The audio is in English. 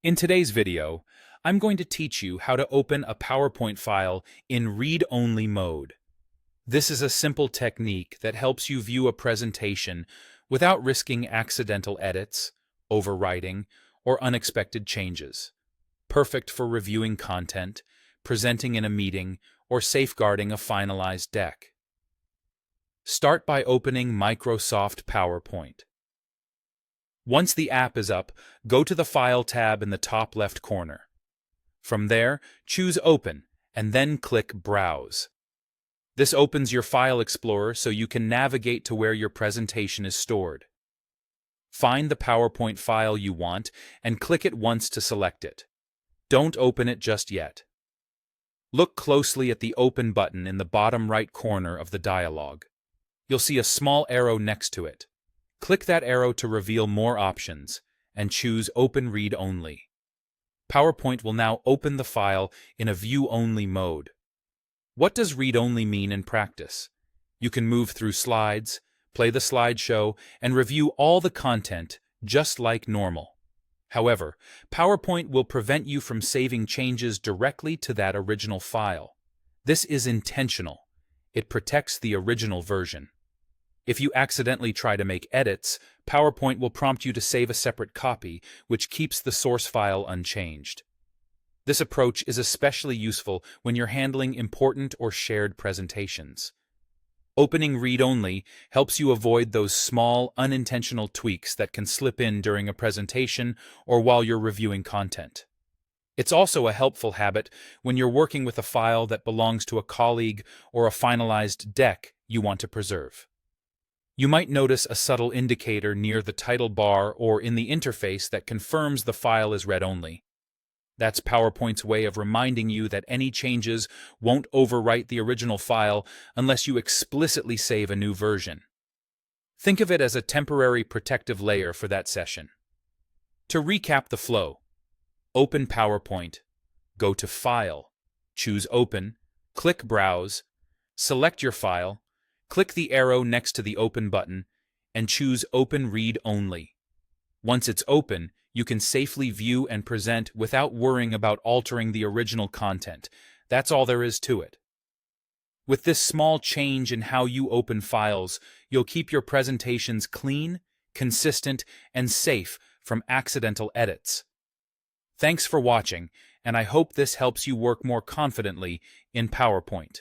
In today's video, I'm going to teach you how to open a PowerPoint file in read-only mode. This is a simple technique that helps you view a presentation without risking accidental edits, overwriting, or unexpected changes. Perfect for reviewing content, presenting in a meeting, or safeguarding a finalized deck. Start by opening Microsoft PowerPoint. Once the app is up, go to the File tab in the top left corner. From there, choose Open, and then click Browse. This opens your File Explorer so you can navigate to where your presentation is stored. Find the PowerPoint file you want and click it once to select it. Don't open it just yet. Look closely at the Open button in the bottom right corner of the dialog. You'll see a small arrow next to it. Click that arrow to reveal more options, and choose Open Read Only. PowerPoint will now open the file in a view-only mode. What does read-only mean in practice? You can move through slides, play the slideshow, and review all the content just like normal. However, PowerPoint will prevent you from saving changes directly to that original file. This is intentional. It protects the original version. If you accidentally try to make edits, PowerPoint will prompt you to save a separate copy, which keeps the source file unchanged. This approach is especially useful when you're handling important or shared presentations. Opening read-only helps you avoid those small, unintentional tweaks that can slip in during a presentation or while you're reviewing content. It's also a helpful habit when you're working with a file that belongs to a colleague or a finalized deck you want to preserve. You might notice a subtle indicator near the title bar or in the interface that confirms the file is read-only. That's PowerPoint's way of reminding you that any changes won't overwrite the original file unless you explicitly save a new version. Think of it as a temporary protective layer for that session. To recap the flow, open PowerPoint, go to File, choose Open, click Browse, select your file, click the arrow next to the Open button, and choose Open Read Only. Once it's open, you can safely view and present without worrying about altering the original content. That's all there is to it. With this small change in how you open files, you'll keep your presentations clean, consistent, and safe from accidental edits. Thanks for watching, and I hope this helps you work more confidently in PowerPoint.